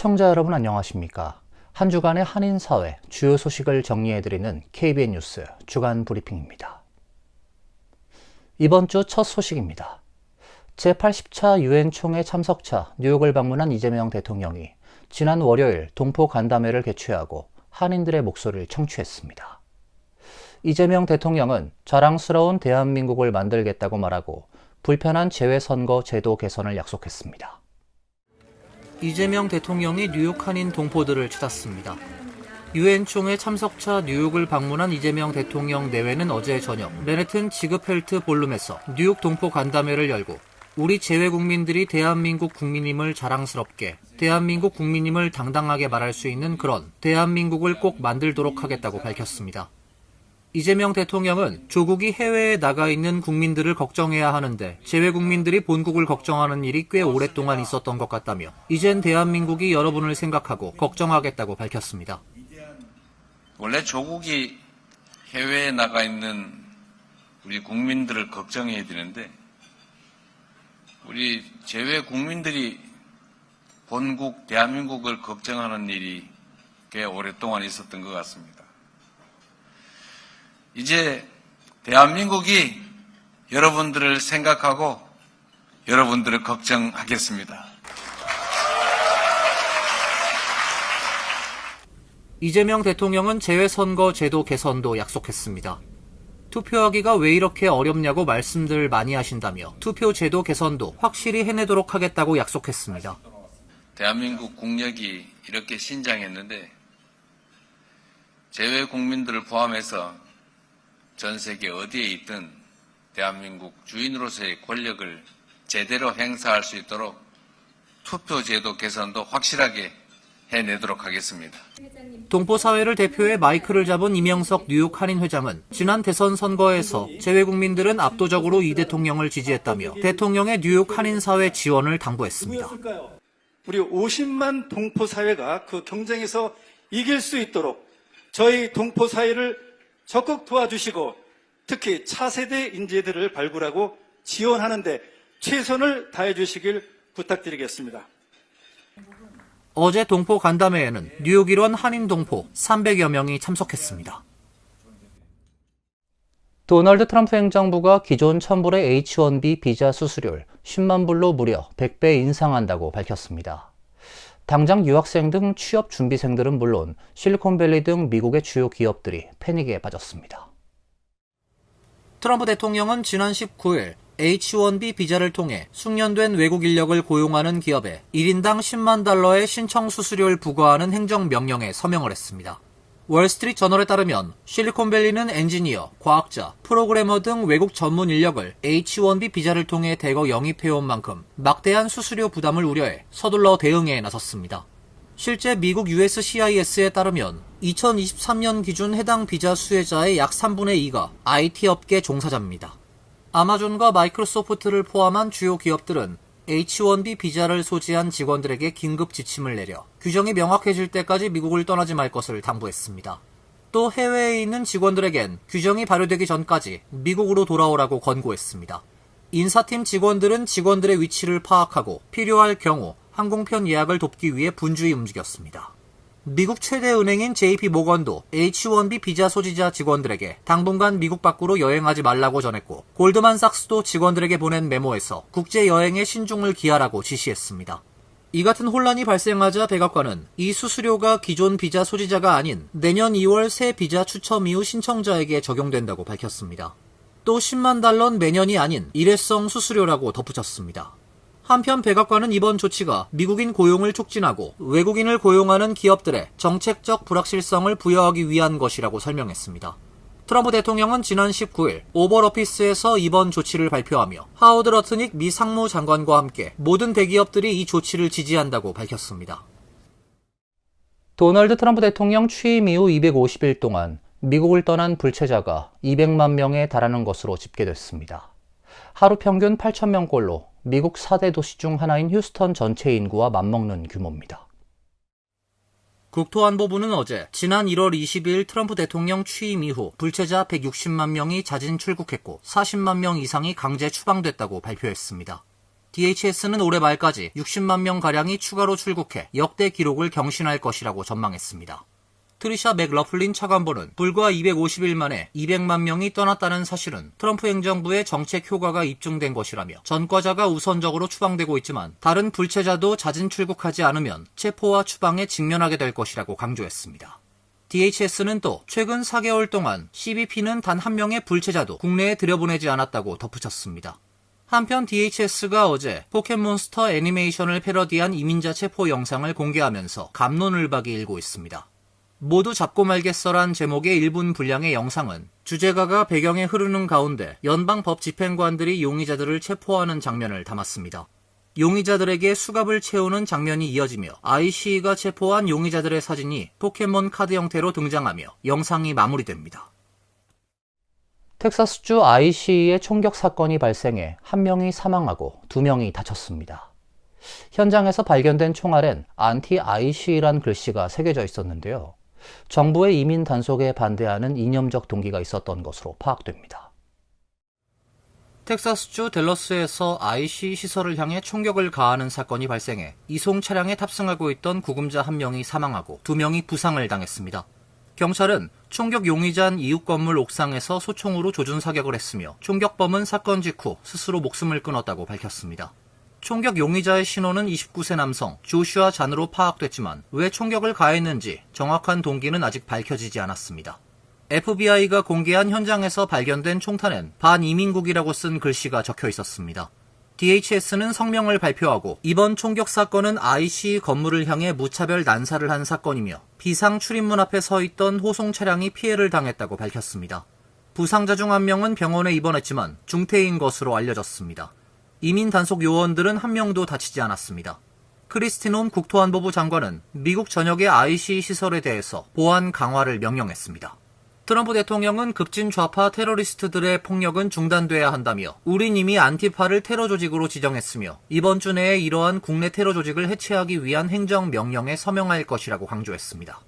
시청자 여러분 안녕하십니까? 한 주간의 한인사회 주요 소식을 정리해드리는 KBN 뉴스 주간 브리핑입니다. 이번 주 첫 소식입니다. 제80차 유엔 총회 참석차 뉴욕을 방문한 이재명 대통령이 지난 월요일 동포 간담회를 개최하고 한인들의 목소리를 청취했습니다. 이재명 대통령은 자랑스러운 대한민국을 만들겠다고 말하고 불편한 재외선거 제도 개선을 약속했습니다. 이재명 대통령이 뉴욕 한인 동포들을 찾았습니다. 유엔 총회 참석차 뉴욕을 방문한 이재명 대통령 내외는 어제 저녁 맨해튼 지그펠트 볼룸에서 뉴욕 동포 간담회를 열고 우리 재외국민들이 대한민국 국민임을 자랑스럽게, 대한민국 국민임을 당당하게 말할 수 있는 그런 대한민국을 꼭 만들도록 하겠다고 밝혔습니다. 이재명 대통령은 조국이 해외에 나가 있는 국민들을 걱정해야 하는데 재외국민들이 본국을 걱정하는 일이 꽤 오랫동안 있었던 것 같다며 이젠 대한민국이 여러분을 생각하고 걱정하겠다고 밝혔습니다. 원래 조국이 해외에 나가 있는 우리 국민들을 걱정해야 되는데 우리 재외국민들이 본국 대한민국을 걱정하는 일이 꽤 오랫동안 있었던 것 같습니다. 이제 대한민국이 여러분들을 생각하고 여러분들을 걱정하겠습니다. 이재명 대통령은 재외선거 제도 개선도 약속했습니다. 투표하기가 왜 이렇게 어렵냐고 말씀들 많이 하신다며 투표 제도 개선도 확실히 해내도록 하겠다고 약속했습니다. 대한민국 국력이 이렇게 신장했는데 재외국민들을 포함해서 전 세계 어디에 있든 대한민국 주인으로서의 권력을 제대로 행사할 수 있도록 투표제도 개선도 확실하게 해내도록 하겠습니다. 동포사회를 대표해 마이크를 잡은 이명석 뉴욕 한인 회장은 지난 대선 선거에서 재외국민들은 압도적으로 이 대통령을 지지했다며 대통령의 뉴욕 한인사회 지원을 당부했습니다. 우리 50만 동포사회가 그 경쟁에서 이길 수 있도록 저희 동포사회를 적극 도와주시고 특히 차세대 인재들을 발굴하고 지원하는 데 최선을 다해 주시길 부탁드리겠습니다. 어제 동포 간담회에는 뉴욕 일원 한인 동포 300여 명이 참석했습니다. 도널드 트럼프 행정부가 기존 첨부의 H-1B 비자 수수료를 10만 불로 무려 100배 인상한다고 밝혔습니다. 당장 유학생 등 취업 준비생들은 물론 실리콘밸리 등 미국의 주요 기업들이 패닉에 빠졌습니다. 트럼프 대통령은 지난 19일 H-1B 비자를 통해 숙련된 외국 인력을 고용하는 기업에 1인당 10만 달러의 신청 수수료를 부과하는 행정명령에 서명을 했습니다. 월스트리트 저널에 따르면 실리콘밸리는 엔지니어, 과학자, 프로그래머 등 외국 전문 인력을 H-1B 비자를 통해 대거 영입해온 만큼 막대한 수수료 부담을 우려해 서둘러 대응에 나섰습니다. 실제 미국 USCIS에 따르면 2023년 기준 해당 비자 수혜자의 약 3분의 2가 IT 업계 종사자입니다. 아마존과 마이크로소프트를 포함한 주요 기업들은 H-1B 비자를 소지한 직원들에게 긴급 지침을 내려 규정이 명확해질 때까지 미국을 떠나지 말 것을 당부했습니다. 또 해외에 있는 직원들에겐 규정이 발효되기 전까지 미국으로 돌아오라고 권고했습니다. 인사팀 직원들은 직원들의 위치를 파악하고 필요할 경우 항공편 예약을 돕기 위해 분주히 움직였습니다. 미국 최대 은행인 JP모건도 H-1B 비자 소지자 직원들에게 당분간 미국 밖으로 여행하지 말라고 전했고 골드만삭스도 직원들에게 보낸 메모에서 국제 여행에 신중을 기하라고 지시했습니다. 이 같은 혼란이 발생하자 백악관은 이 수수료가 기존 비자 소지자가 아닌 내년 2월 새 비자 추첨 이후 신청자에게 적용된다고 밝혔습니다. 또 10만 달러는 매년이 아닌 일회성 수수료라고 덧붙였습니다. 한편 백악관은 이번 조치가 미국인 고용을 촉진하고 외국인을 고용하는 기업들의 정책적 불확실성을 부여하기 위한 것이라고 설명했습니다. 트럼프 대통령은 지난 19일 오벌 오피스에서 이번 조치를 발표하며 하워드 러트닉 미 상무장관과 함께 모든 대기업들이 이 조치를 지지한다고 밝혔습니다. 도널드 트럼프 대통령 취임 이후 250일 동안 미국을 떠난 불체자가 200만 명에 달하는 것으로 집계됐습니다. 하루 평균 8,000명꼴로 미국 4대 도시 중 하나인 휴스턴 전체 인구와 맞먹는 규모입니다. 국토안보부는 어제 지난 1월 22일 트럼프 대통령 취임 이후 불체자 160만 명이 자진 출국했고 40만 명 이상이 강제 추방됐다고 발표했습니다. DHS는 올해 말까지 60만 명가량이 추가로 출국해 역대 기록을 경신할 것이라고 전망했습니다. 트리샤 맥러플린 차관보는 불과 250일 만에 200만 명이 떠났다는 사실은 트럼프 행정부의 정책 효과가 입증된 것이라며 전과자가 우선적으로 추방되고 있지만 다른 불체자도 잦은 출국하지 않으면 체포와 추방에 직면하게 될 것이라고 강조했습니다. DHS는 또 최근 4개월 동안 CBP는 단 한 명의 불체자도 국내에 들여보내지 않았다고 덧붙였습니다. 한편 DHS가 어제 포켓몬스터 애니메이션을 패러디한 이민자 체포 영상을 공개하면서 갑론을박이 일고 있습니다. 모두 잡고 말겠어란 제목의 1분 분량의 영상은 주제가가 배경에 흐르는 가운데 연방법 집행관들이 용의자들을 체포하는 장면을 담았습니다. 용의자들에게 수갑을 채우는 장면이 이어지며 IC가 체포한 용의자들의 사진이 포켓몬 카드 형태로 등장하며 영상이 마무리됩니다. 텍사스주 IC의 총격 사건이 발생해 1명이 사망하고 2명이 다쳤습니다. 현장에서 발견된 총알엔 안티-IC란 글씨가 새겨져 있었는데요. 정부의 이민 단속에 반대하는 이념적 동기가 있었던 것으로 파악됩니다. 텍사스주 댈러스에서 IC 시설을 향해 총격을 가하는 사건이 발생해 이송 차량에 탑승하고 있던 구금자 1명이 사망하고 2명이 부상을 당했습니다. 경찰은 총격 용의자인 이웃 건물 옥상에서 소총으로 조준 사격을 했으며 총격범은 사건 직후 스스로 목숨을 끊었다고 밝혔습니다. 총격 용의자의 신원은 29세 남성 조슈아 잔으로 파악됐지만 왜 총격을 가했는지 정확한 동기는 아직 밝혀지지 않았습니다. FBI가 공개한 현장에서 발견된 총탄엔 반이민국이라고 쓴 글씨가 적혀 있었습니다. DHS는 성명을 발표하고 이번 총격 사건은 IC 건물을 향해 무차별 난사를 한 사건이며 비상 출입문 앞에 서 있던 호송 차량이 피해를 당했다고 밝혔습니다. 부상자 중 1명은 병원에 입원했지만 중태인 것으로 알려졌습니다. 이민 단속 요원들은 1명도 다치지 않았습니다. 크리스틴 홈 국토안보부 장관은 미국 전역의 IC 시설에 대해서 보안 강화를 명령했습니다. 트럼프 대통령은 급진 좌파 테러리스트들의 폭력은 중단돼야 한다며 우린 이미 안티파를 테러 조직으로 지정했으며 이번 주 내에 이러한 국내 테러 조직을 해체하기 위한 행정명령에 서명할 것이라고 강조했습니다.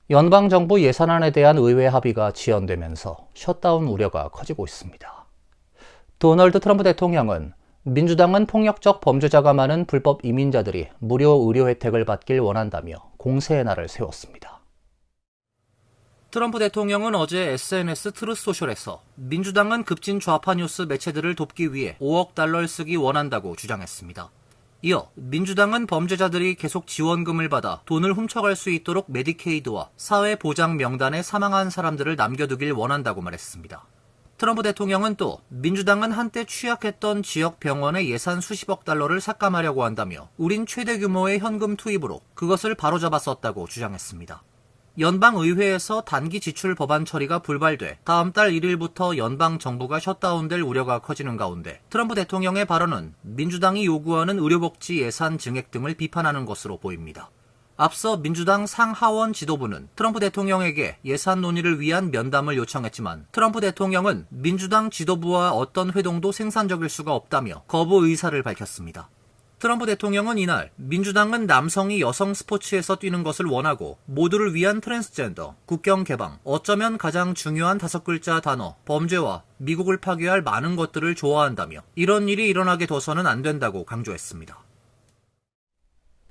연방정부 예산안에 대한 의회 합의가 지연되면서 셧다운 우려가 커지고 있습니다. 도널드 트럼프 대통령은 민주당은 폭력적 범죄자가 많은 불법 이민자들이 무료 의료 혜택을 받길 원한다며 공세의 날을 세웠습니다. 트럼프 대통령은 어제 SNS 트루스 소셜에서 민주당은 급진 좌파 뉴스 매체들을 돕기 위해 5억 달러를 쓰기 원한다고 주장했습니다. 이어 민주당은 범죄자들이 계속 지원금을 받아 돈을 훔쳐갈 수 있도록 메디케이드와 사회보장 명단에 사망한 사람들을 남겨두길 원한다고 말했습니다. 트럼프 대통령은 또 민주당은 한때 취약했던 지역 병원의 예산 수십억 달러를 삭감하려고 한다며 우린 최대 규모의 현금 투입으로 그것을 바로잡아 썼다고 주장했습니다. 연방의회에서 단기 지출 법안 처리가 불발돼 다음 달 1일부터 연방 정부가 셧다운될 우려가 커지는 가운데 트럼프 대통령의 발언은 민주당이 요구하는 의료복지 예산 증액 등을 비판하는 것으로 보입니다. 앞서 민주당 상하원 지도부는 트럼프 대통령에게 예산 논의를 위한 면담을 요청했지만 트럼프 대통령은 민주당 지도부와 어떤 회동도 생산적일 수가 없다며 거부 의사를 밝혔습니다. 트럼프 대통령은 이날 민주당은 남성이 여성 스포츠에서 뛰는 것을 원하고 모두를 위한 트랜스젠더, 국경 개방, 어쩌면 가장 중요한 5글자 단어, 범죄와 미국을 파괴할 많은 것들을 좋아한다며 이런 일이 일어나게 둬서는 안 된다고 강조했습니다.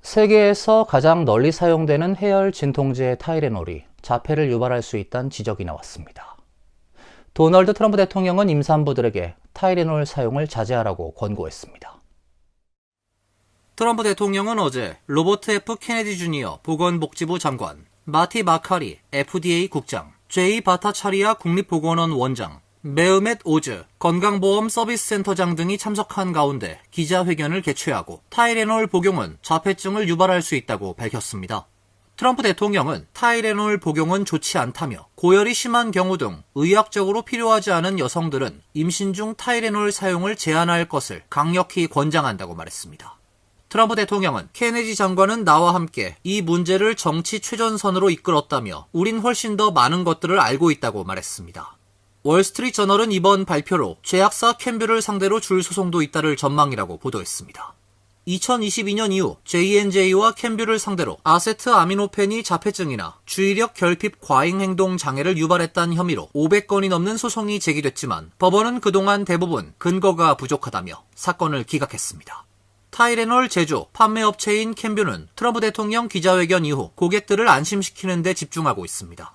세계에서 가장 널리 사용되는 해열 진통제 타이레놀이 자폐를 유발할 수 있다는 지적이 나왔습니다. 도널드 트럼프 대통령은 임산부들에게 타이레놀 사용을 자제하라고 권고했습니다. 트럼프 대통령은 어제 로버트 F. 케네디 주니어 보건복지부 장관, 마티 마카리 FDA 국장, 제이 바타차리아 국립보건원 원장, 메흐멧 오즈 건강보험 서비스센터장 등이 참석한 가운데 기자회견을 개최하고 타이레놀 복용은 자폐증을 유발할 수 있다고 밝혔습니다. 트럼프 대통령은 타이레놀 복용은 좋지 않다며 고열이 심한 경우 등 의학적으로 필요하지 않은 여성들은 임신 중 타이레놀 사용을 제한할 것을 강력히 권장한다고 말했습니다. 트럼프 대통령은 케네디 장관은 나와 함께 이 문제를 정치 최전선으로 이끌었다며 우린 훨씬 더 많은 것들을 알고 있다고 말했습니다. 월스트리트저널은 이번 발표로 제약사 캠뷰를 상대로 줄 소송도 잇따를 전망이라고 보도했습니다. 2022년 이후 J&J와 캔뷰를 상대로 아세트아미노펜이 자폐증이나 주의력 결핍 과잉 행동 장애를 유발했다는 혐의로 500건이 넘는 소송이 제기됐지만 법원은 그동안 대부분 근거가 부족하다며 사건을 기각했습니다. 타이레놀 제조, 판매업체인 캔뷰는 트럼프 대통령 기자회견 이후 고객들을 안심시키는 데 집중하고 있습니다.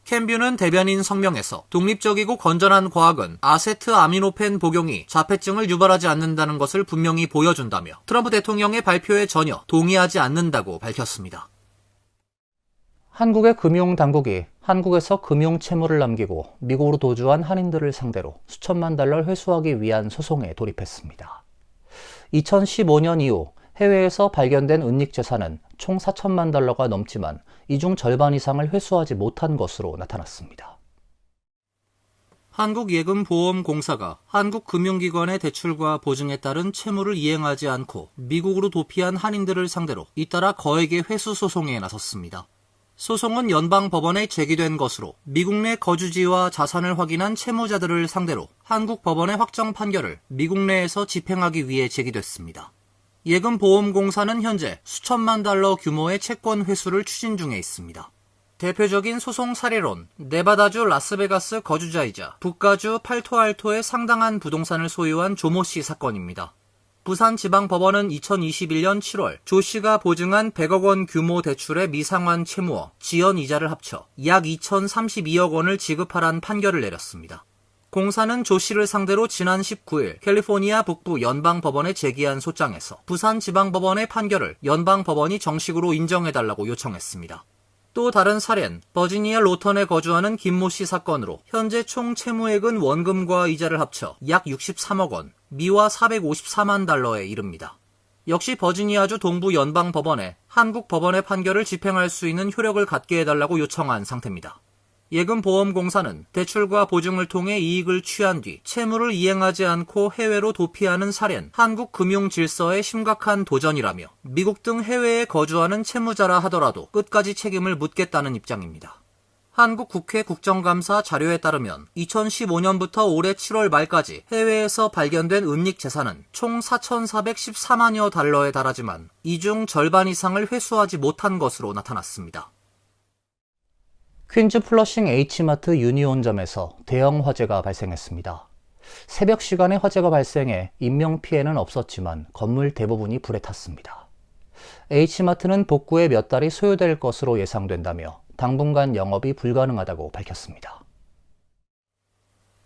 캔뷰는 대변인 성명에서 독립적이고 건전한 과학은 아세트아미노펜 복용이 자폐증을 유발하지 않는다는 것을 분명히 보여준다며 트럼프 대통령의 발표에 전혀 동의하지 않는다고 밝혔습니다. 한국의 금융당국이 한국에서 금융 채무를 남기고 미국으로 도주한 한인들을 상대로 수천만 달러를 회수하기 위한 소송에 돌입했습니다. 2015년 이후 해외에서 발견된 은닉 재산은 총 4천만 달러가 넘지만 이 중 절반 이상을 회수하지 못한 것으로 나타났습니다. 한국예금보험공사가 한국금융기관의 대출과 보증에 따른 채무를 이행하지 않고 미국으로 도피한 한인들을 상대로 잇따라 거액의 회수 소송에 나섰습니다. 소송은 연방법원에 제기된 것으로 미국 내 거주지와 자산을 확인한 채무자들을 상대로 한국 법원의 확정 판결을 미국 내에서 집행하기 위해 제기됐습니다. 예금보험공사는 현재 수천만 달러 규모의 채권 회수를 추진 중에 있습니다. 대표적인 소송 사례론, 네바다주 라스베가스 거주자이자 북가주 팔토알토의 상당한 부동산을 소유한 조모 씨 사건입니다. 부산지방법원은 2021년 7월 조 씨가 보증한 100억 원 규모 대출의 미상환 채무와 지연 이자를 합쳐 약 2,032억 원을 지급하란 판결을 내렸습니다. 공사는 조 씨를 상대로 지난 19일 캘리포니아 북부 연방법원에 제기한 소장에서 부산지방법원의 판결을 연방법원이 정식으로 인정해달라고 요청했습니다. 또 다른 사례는 버지니아 로턴에 거주하는 김모 씨 사건으로 현재 총 채무액은 원금과 이자를 합쳐 약 63억 원, 미화 454만 달러에 이릅니다. 역시 버지니아주 동부 연방법원에 한국 법원의 판결을 집행할 수 있는 효력을 갖게 해달라고 요청한 상태입니다. 예금보험공사는 대출과 보증을 통해 이익을 취한 뒤 채무를 이행하지 않고 해외로 도피하는 사례는 한국 금융 질서의 심각한 도전이라며 미국 등 해외에 거주하는 채무자라 하더라도 끝까지 책임을 묻겠다는 입장입니다. 한국 국회 국정감사 자료에 따르면 2015년부터 올해 7월 말까지 해외에서 발견된 은닉 재산은 총 4,414만여 달러에 달하지만 이 중 절반 이상을 회수하지 못한 것으로 나타났습니다. 퀸즈 플러싱 H마트 유니온점에서 대형 화재가 발생했습니다. 새벽 시간에 화재가 발생해 인명피해는 없었지만 건물 대부분이 불에 탔습니다. H마트는 복구에 몇 달이 소요될 것으로 예상된다며 당분간 영업이 불가능하다고 밝혔습니다.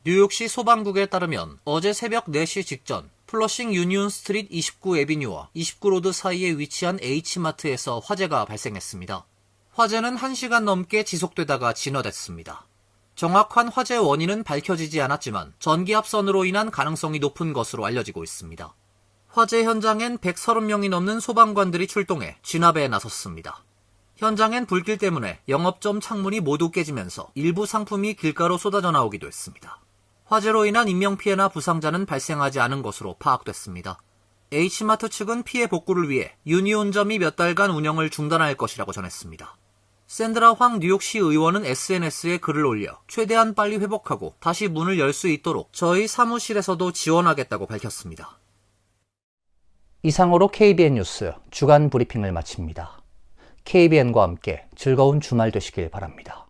뉴욕시 소방국에 따르면 어제 새벽 4시 직전 플러싱 유니온 스트리트 29 애비뉴와 29 로드 사이에 위치한 H마트에서 화재가 발생했습니다. 화재는 1시간 넘게 지속되다가 진화됐습니다. 정확한 화재 원인은 밝혀지지 않았지만 전기합선으로 인한 가능성이 높은 것으로 알려지고 있습니다. 화재 현장엔 130명이 넘는 소방관들이 출동해 진압에 나섰습니다. 현장엔 불길 때문에 영업점 창문이 모두 깨지면서 일부 상품이 길가로 쏟아져 나오기도 했습니다. 화재로 인한 인명피해나 부상자는 발생하지 않은 것으로 파악됐습니다. H마트 측은 피해 복구를 위해 유니온점이 몇 달간 운영을 중단할 것이라고 전했습니다. 샌드라 황 뉴욕시 의원은 SNS에 글을 올려 최대한 빨리 회복하고 다시 문을 열 수 있도록 저희 사무실에서도 지원하겠다고 밝혔습니다. 이상으로 KBN 뉴스 주간 브리핑을 마칩니다. KBN과 함께 즐거운 주말 되시길 바랍니다.